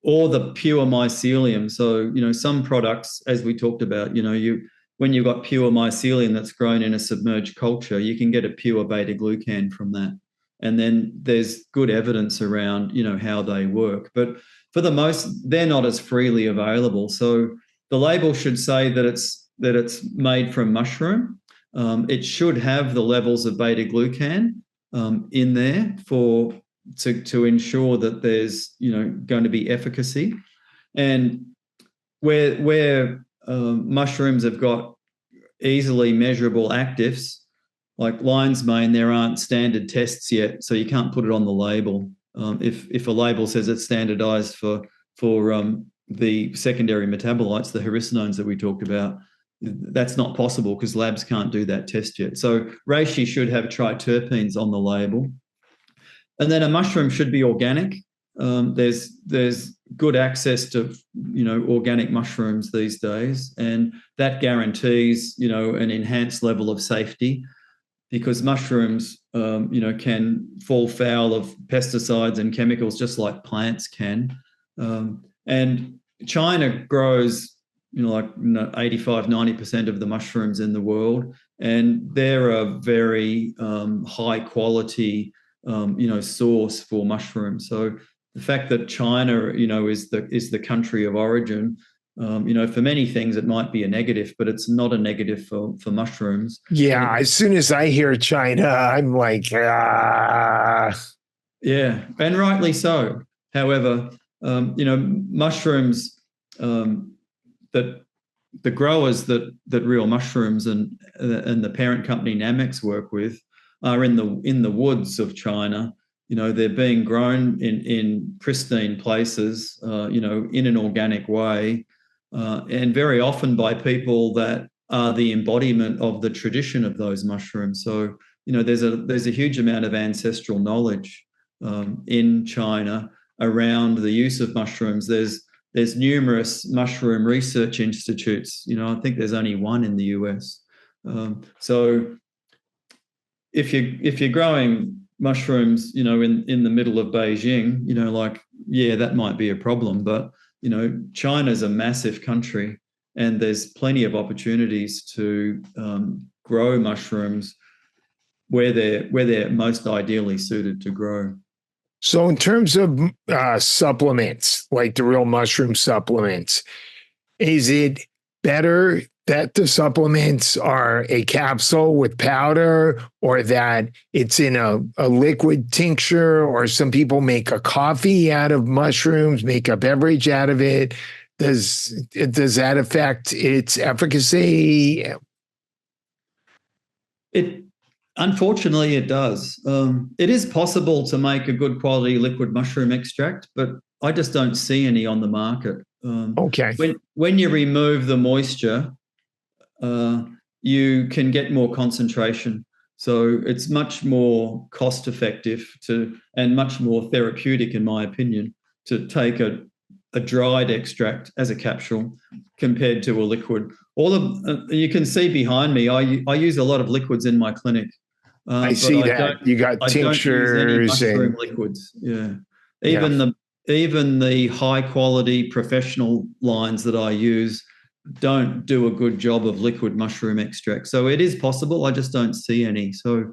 or the pure mycelium. So, some products, as we talked about, when you've got pure mycelium that's grown in a submerged culture, you can get a pure beta-glucan from that. And then there's good evidence around, how they work. But for the most, they're not as freely available. So the label should say that it's made from mushroom. It should have the levels of beta-glucan in there to ensure that there's going to be efficacy. And where mushrooms have got easily measurable actives, like lion's mane, there aren't standard tests yet, so you can't put it on the label. If a label says it's standardized for the secondary metabolites, the Horisinones that we talked about, that's not possible because labs can't do that test yet. So reishi should have triterpenes on the label. And then a mushroom should be organic. There's good access to organic mushrooms these days, and that guarantees an enhanced level of safety, because mushrooms can fall foul of pesticides and chemicals just like plants can. And China grows 85-90% of the mushrooms in the world, and they're a very high quality source for mushrooms. So the fact that China is the country of origin, for many things it might be a negative, but it's not a negative for mushrooms. Yeah, as soon as I hear China, I'm like, yeah, and rightly so. However, mushrooms that the growers that Real Mushrooms and the parent company Namex work with are in the woods of China. They're being grown in pristine places, in an organic way, and very often by people that are the embodiment of the tradition of those mushrooms. So, there's a huge amount of ancestral knowledge in China around the use of mushrooms. There's numerous mushroom research institutes. I think there's only one in the US. So if you're growing mushrooms, in the middle of Beijing, that might be a problem. But China's a massive country, and there's plenty of opportunities to grow mushrooms where they're most ideally suited to grow. So in terms of supplements, like the Real Mushroom supplements, is it better that the supplements are a capsule with powder, or that it's in a liquid tincture, or some people make a coffee out of mushrooms, make a beverage out of it? Does that affect its efficacy? Unfortunately, it does. It is possible to make a good quality liquid mushroom extract, but I just don't see any on the market. Okay. When you remove the moisture, you can get more concentration. So it's much more cost effective and much more therapeutic, in my opinion, to take a dried extract as a capsule compared to a liquid. You can see behind me, I use a lot of liquids in my clinic. I see that. You got tinctures. I don't use any mushroom liquids. Yeah. Even the high quality professional lines that I use don't do a good job of liquid mushroom extract. So it is possible. I just don't see any. So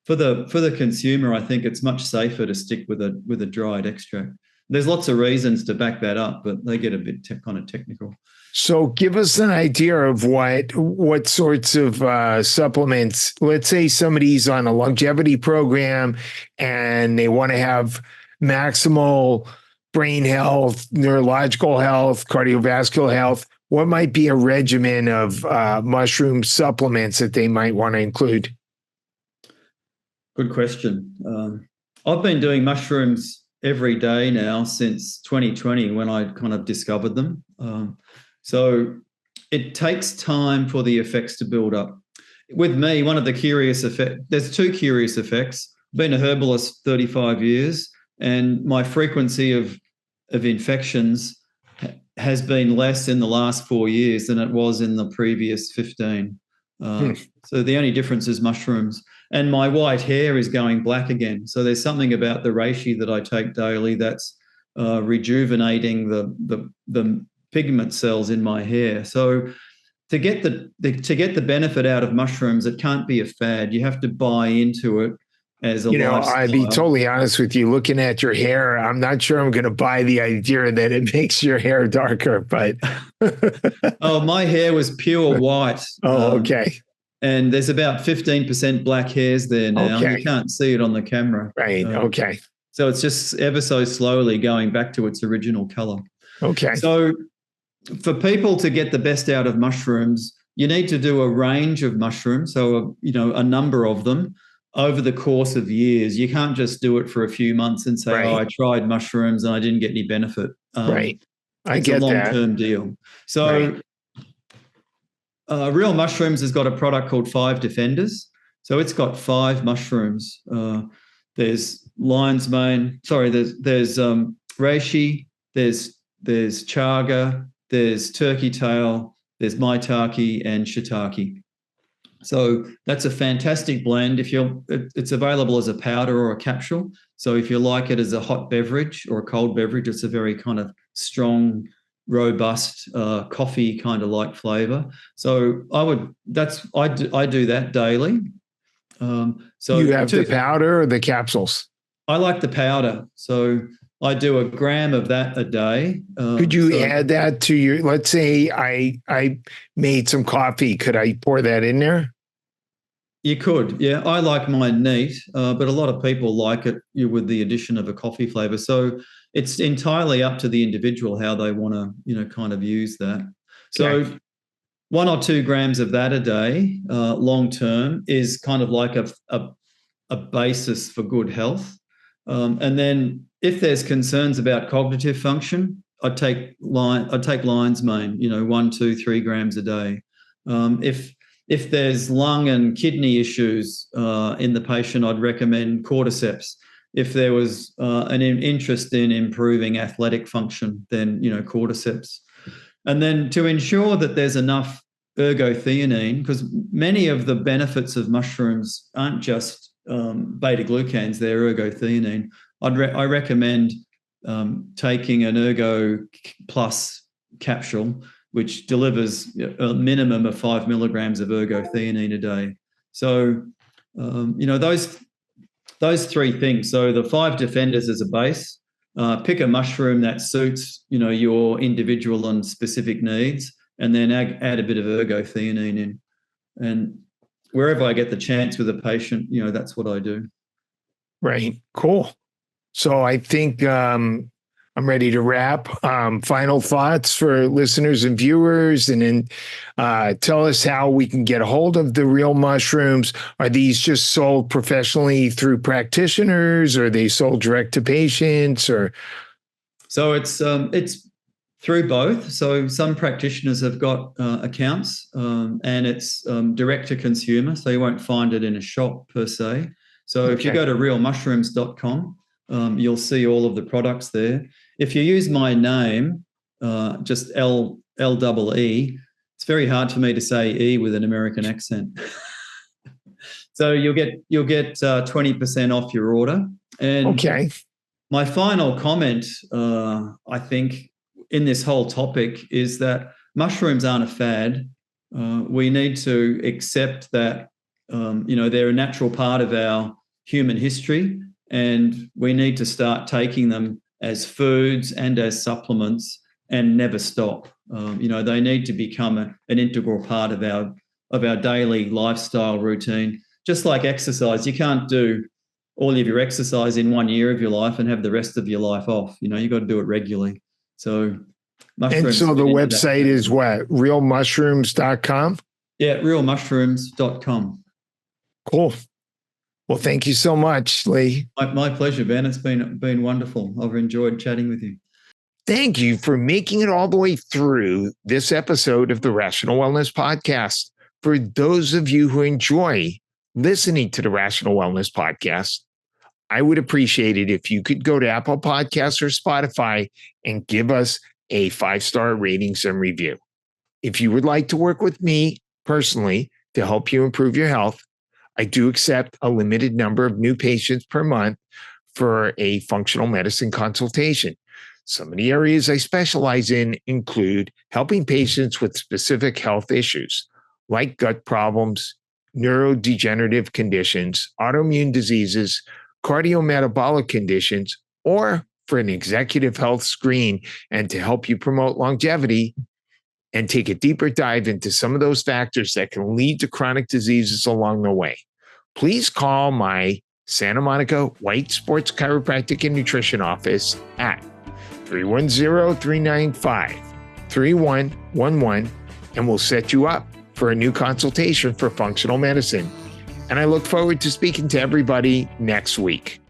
for the consumer, I think it's much safer to stick with a dried extract. There's lots of reasons to back that up, but they get a bit kind of technical. So give us an idea of what sorts of supplements. Let's say somebody's on a longevity program and they want to have maximal brain health, neurological health, cardiovascular health. What might be a regimen of mushroom supplements that they might want to include? Good question. I've been doing mushrooms every day now since 2020 when I kind of discovered them. So it takes time for the effects to build up. With me, one of the curious effects, there's two curious effects. I've been a herbalist 35 years, and my frequency of infections has been less in the last 4 years than it was in the previous 15. So the only difference is mushrooms. And my white hair is going black again. So there's something about the reishi that I take daily that's rejuvenating the pigment cells in my hair. So to get the benefit out of mushrooms, it can't be a fad. You have to buy into it as a lifestyle. I'd be totally honest with you. Looking at your hair, I'm not sure I'm going to buy the idea that it makes your hair darker. But oh, my hair was pure white. Okay. And there's about 15% black hairs there now. Okay. You can't see it on the camera. Right. Okay. So it's just ever so slowly going back to its original color. Okay. So for people to get the best out of mushrooms, you need to do a range of mushrooms, so a number of them over the course of years. You can't just do it for a few months and say, I tried mushrooms and I didn't get any benefit. Right. It's a long-term deal. So Real Mushrooms has got a product called 5 Defenders. So it's got 5 mushrooms. There's lion's mane. Sorry, there's reishi. There's chaga. There's turkey tail. There's maitake and shiitake. So that's a fantastic blend. It's available as a powder or a capsule. So if you like it as a hot beverage or a cold beverage, it's a very kind of strong, robust coffee kind of like flavor. So I do that daily. So you have the powder or the capsules? I like the powder. So I do 1 gram of that a day. Could you add that to your, let's say I made some coffee. Could I pour that in there? You could. Yeah. I like mine neat, but a lot of people like it with the addition of a coffee flavor. So it's entirely up to the individual how they want to, kind of use that. So 1 or 2 grams of that a day, long term, is kind of like a basis for good health. And then if there's concerns about cognitive function, I'd take lion's mane, 1, 2, 3 grams a day. If there's lung and kidney issues in the patient, I'd recommend Cordyceps. If there was an interest in improving athletic function, then, Cordyceps. And then to ensure that there's enough ergothionine, because many of the benefits of mushrooms aren't just beta-glucans, they're ergothionine. I recommend taking an Ergo Plus capsule, which delivers a minimum of 5 milligrams of ergothionine a day. So, those 3 things. So the 5 Defenders as a base, pick a mushroom that suits, your individual and specific needs, and then add a bit of ergothionine in. And wherever I get the chance with a patient, that's what I do. Right. Cool. So I think I'm I'm ready to wrap. Final thoughts for listeners and viewers, and then tell us how we can get a hold of the real mushrooms. Are these just sold professionally through practitioners, or are they sold direct to patients? Or so it's through both. So some practitioners have got accounts, and it's direct to consumer. So you won't find it in a shop per se. So if you go to realmushrooms.com, you'll see all of the products there. If you use my name, just LEE, it's very hard for me to say E with an American accent. So you'll get 20% off your order. And my final comment, I think, in this whole topic is that mushrooms aren't a fad. We need to accept that they're a natural part of our human history, and we need to start taking them as foods and as supplements and never stop. They need to become an integral part of our daily lifestyle routine. Just like exercise, you can't do all of your exercise in 1 year of your life and have the rest of your life off. You've got to do it regularly. So mushrooms. And so the website is what? Realmushrooms.com? Yeah, realmushrooms.com. Cool. Well, thank you so much, Lee. My pleasure, Ben. It's been wonderful. I've enjoyed chatting with you. Thank you for making it all the way through this episode of the Rational Wellness Podcast. For those of you who enjoy listening to the Rational Wellness Podcast, I would appreciate it if you could go to Apple Podcasts or Spotify and give us a 5-star ratings and review. If you would like to work with me personally to help you improve your health, I do accept a limited number of new patients per month for a functional medicine consultation. Some of the areas I specialize in include helping patients with specific health issues like gut problems, neurodegenerative conditions, autoimmune diseases, cardiometabolic conditions, or for an executive health screen, and to help you promote longevity and take a deeper dive into some of those factors that can lead to chronic diseases along the way. Please call my Santa Monica Weitz Sports Chiropractic and Nutrition office at 310-395-3111, and we'll set you up for a new consultation for functional medicine. And I look forward to speaking to everybody next week.